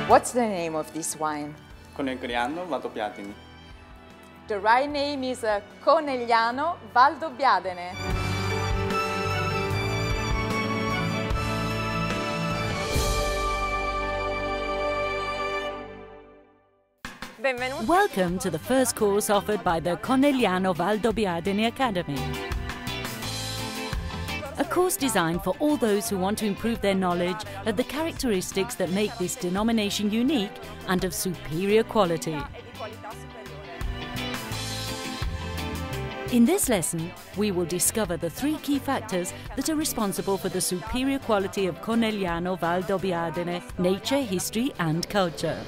What's the name of this wine? Conegliano Valdobbiadene. The right name is Conegliano Valdobbiadene. Welcome to the first course offered by the Conegliano Valdobbiadene Academy. A course designed for all those who want to improve their knowledge of the characteristics that make this denomination unique and of superior quality. In this lesson, we will discover the three key factors that are responsible for the superior quality of Conegliano Valdobbiadene: nature, history and culture.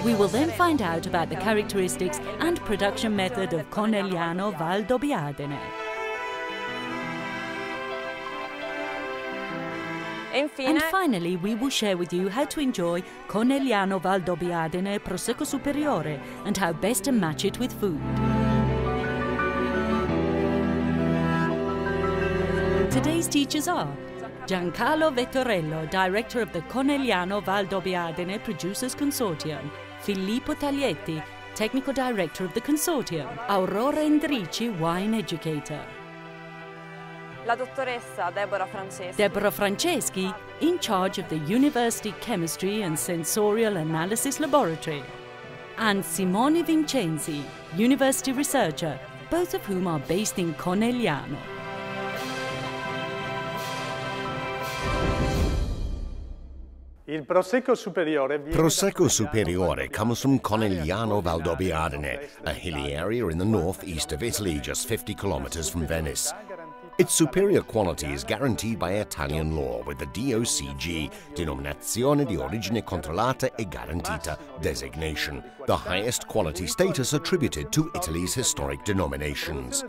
We will then find out about the characteristics and production method of Conegliano Valdobbiadene. And finally, we will share with you how to enjoy Conegliano Valdobbiadene Prosecco superiore and how best to match it with food. Today's teachers are Giancarlo Vettorello, Director of the Conegliano Valdobbiadene Producers Consortium; Filippo Taglietti, Technical Director of the Consortium; Aurora Endrici, Wine Educator; La dottoressa Deborah Franceschi, in charge of the University Chemistry and Sensorial Analysis Laboratory; and Simone Vincenzi, University Researcher, both of whom are based in Conegliano. Prosecco superiore comes from Conegliano Valdobbiadene, a hilly area in the northeast of Italy, just 50 kilometers from Venice. Its superior quality is guaranteed by Italian law with the DOCG, Denominazione di Origine Controllata e Garantita designation, the highest quality status attributed to Italy's historic denominations.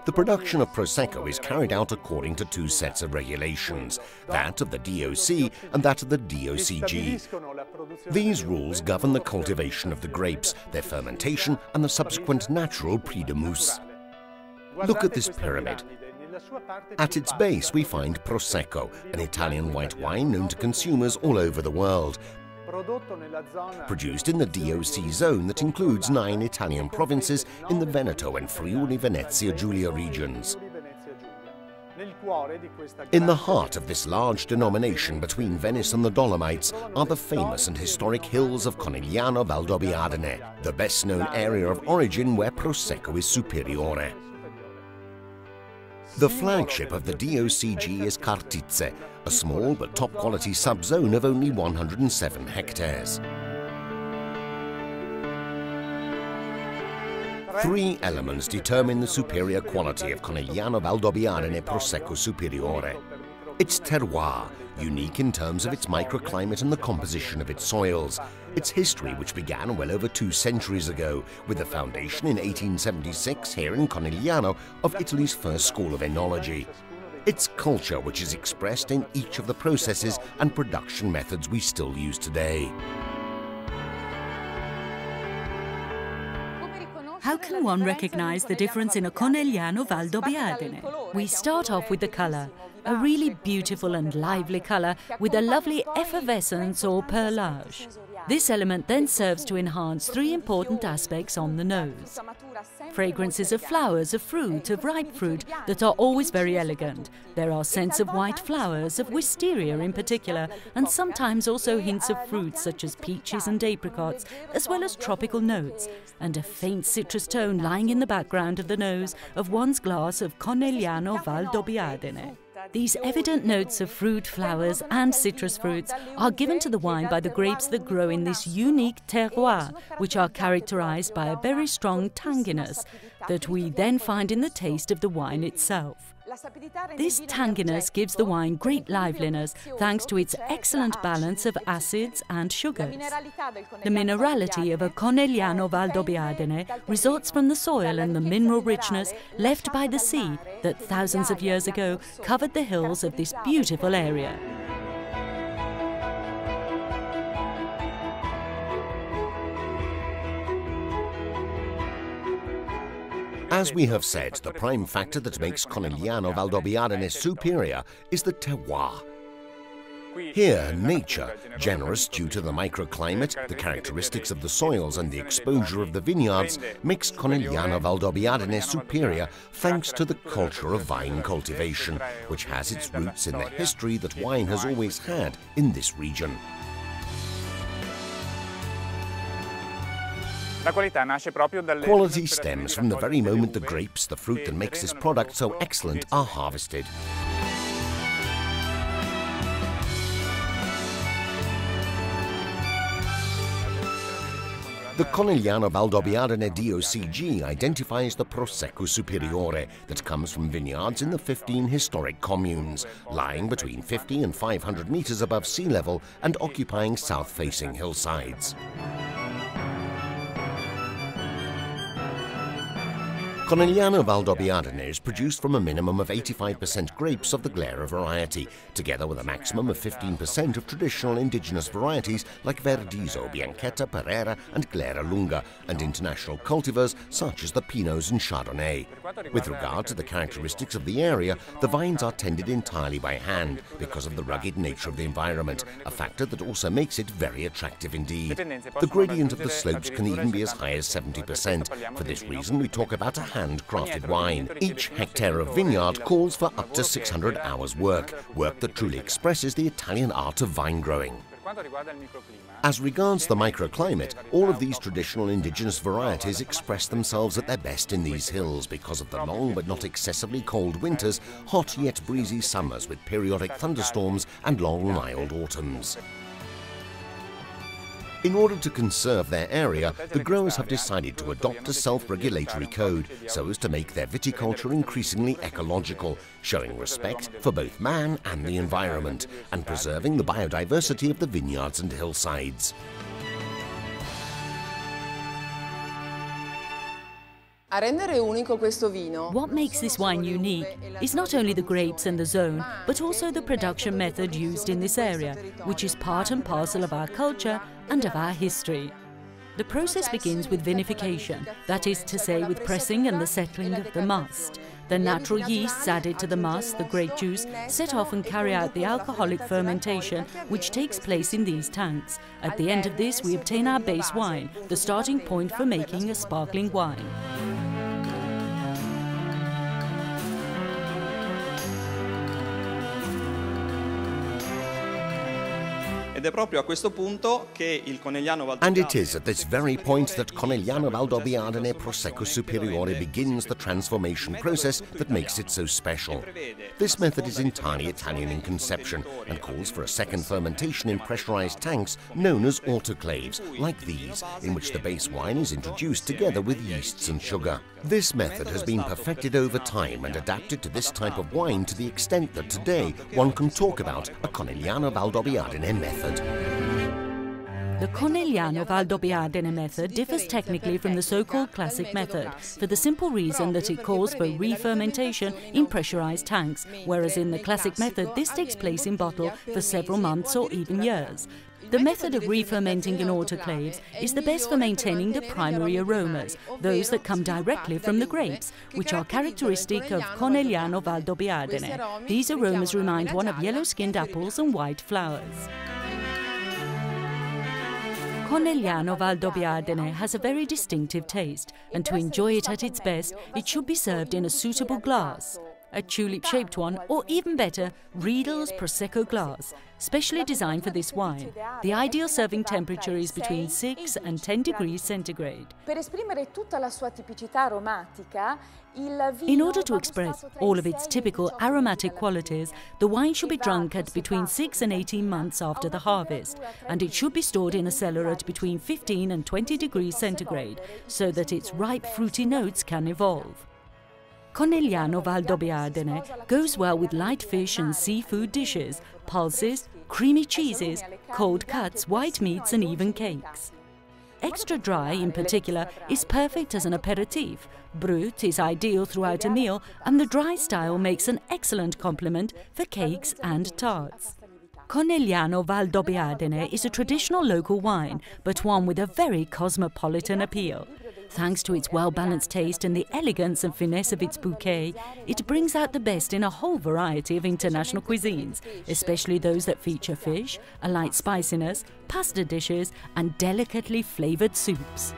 The production of Prosecco is carried out according to two sets of regulations, that of the DOC and that of the DOCG. These rules govern the cultivation of the grapes, their fermentation and the subsequent natural prix de mousse. Look at this pyramid. At its base we find Prosecco, an Italian white wine known to consumers all over the world, produced in the DOC zone that includes 9 Italian provinces in the Veneto and Friuli-Venezia Giulia regions. In the heart of this large denomination between Venice and the Dolomites are the famous and historic hills of Conegliano Valdobbiadene, the best-known area of origin where Prosecco is superiore. The flagship of the DOCG is Cartizze, a small but top-quality sub-zone of only 107 hectares. 3 elements determine the superior quality of Conegliano Valdobbiadene Prosecco superiore. Its terroir, unique in terms of its microclimate and the composition of its soils. Its history, which began well over 2 centuries ago, with the foundation in 1876 here in Conegliano of Italy's first school of enology. Its culture, which is expressed in each of the processes and production methods we still use today. How can one recognize the difference in a Conegliano Valdobbiadene? We start off with the color, a really beautiful and lively color with a lovely effervescence or perlage. This element then serves to enhance 3 important aspects on the nose. Fragrances of flowers, of fruit, of ripe fruit that are always very elegant. There are scents of white flowers, of wisteria in particular, and sometimes also hints of fruits such as peaches and apricots, as well as tropical notes, and a faint citrus tone lying in the background of the nose of one's glass of Conegliano Valdobbiadene. These evident notes of fruit, flowers and citrus fruits are given to the wine by the grapes that grow in this unique terroir, which are characterized by a very strong tanginess that we then find in the taste of the wine itself. This tanginess gives the wine great liveliness thanks to its excellent balance of acids and sugars. The minerality of a Conegliano Valdobbiadene results from the soil and the mineral richness left by the sea that thousands of years ago covered the hills of this beautiful area. As we have said, the prime factor that makes Conegliano Valdobbiadene superior is the terroir. Here, nature, generous due to the microclimate, the characteristics of the soils and the exposure of the vineyards, makes Conegliano Valdobbiadene superior thanks to the culture of vine cultivation, which has its roots in the history that wine has always had in this region. Quality stems from the very moment the grapes, the fruit that makes this product so excellent, are harvested. The Conegliano Valdobbiadene DOCG identifies the Prosecco superiore that comes from vineyards in the 15 historic communes, lying between 50 and 500 meters above sea level and occupying south-facing hillsides. Conegliano Valdobbiadene is produced from a minimum of 85% grapes of the Glera variety, together with a maximum of 15% of traditional indigenous varieties like Verdiso, Bianchetta, Pereira and Glera Lunga, and international cultivars such as the Pinots and Chardonnay. With regard to the characteristics of the area, the vines are tended entirely by hand because of the rugged nature of the environment, a factor that also makes it very attractive indeed. The gradient of the slopes can even be as high as 70%. For this reason, we talk about a handcrafted wine. Each hectare of vineyard calls for up to 600 hours work that truly expresses the Italian art of vine growing. As regards the microclimate, all of these traditional indigenous varieties express themselves at their best in these hills because of the long but not excessively cold winters, hot yet breezy summers with periodic thunderstorms and long mild autumns. In order to conserve their area, the growers have decided to adopt a self-regulatory code so as to make their viticulture increasingly ecological, showing respect for both man and the environment, and preserving the biodiversity of the vineyards and hillsides. What makes this wine unique is not only the grapes and the zone, but also the production method used in this area, which is part and parcel of our culture and of our history. The process begins with vinification, that is to say with pressing and the settling of the must. The natural yeasts added to the must, the grape juice, set off and carry out the alcoholic fermentation which takes place in these tanks. At the end of this we obtain our base wine, the starting point for making a sparkling wine. And it is at this very point that Conegliano Valdobbiadene Prosecco Superiore begins the transformation process that makes it so special. This method is entirely Italian in conception and calls for a second fermentation in pressurized tanks known as autoclaves, like these, in which the base wine is introduced together with yeasts and sugar. This method has been perfected over time and adapted to this type of wine to the extent that today one can talk about a Conegliano Valdobbiadene method. The Conegliano Valdobbiadene method differs technically from the so-called classic method for the simple reason that it calls for re-fermentation in pressurized tanks, whereas in the classic method this takes place in bottle for several months or even years. The method of re-fermenting in autoclaves is the best for maintaining the primary aromas, those that come directly from the grapes, which are characteristic of Conegliano Valdobbiadene. These aromas remind one of yellow-skinned apples and white flowers. Conegliano Valdobbiadene has a very distinctive taste, and to enjoy it at its best, it should be served in a suitable glass. A tulip-shaped one, or even better, Riedel's Prosecco glass, specially designed for this wine. The ideal serving temperature is between 6 and 10 degrees centigrade. In order to express all of its typical aromatic qualities, the wine should be drunk at between 6 and 18 months after the harvest, and it should be stored in a cellar at between 15 and 20 degrees centigrade, so that its ripe fruity notes can evolve. Conegliano Valdobbiadene goes well with light fish and seafood dishes, pulses, creamy cheeses, cold cuts, white meats and even cakes. Extra dry, in particular, is perfect as an aperitif. Brut is ideal throughout a meal, and the dry style makes an excellent complement for cakes and tarts. Conegliano Valdobbiadene is a traditional local wine, but one with a very cosmopolitan appeal. Thanks to its well-balanced taste and the elegance and finesse of its bouquet, it brings out the best in a whole variety of international cuisines, especially those that feature fish, a light spiciness, pasta dishes and delicately flavoured soups.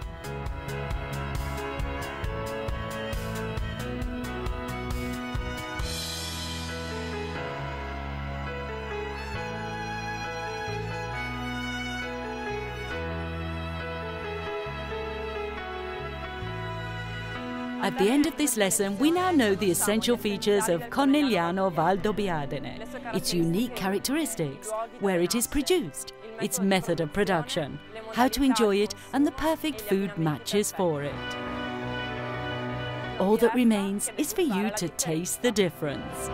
At the end of this lesson, we now know the essential features of Conegliano Valdobbiadene, its unique characteristics, where it is produced, its method of production, how to enjoy it, and the perfect food matches for it. All that remains is for you to taste the difference.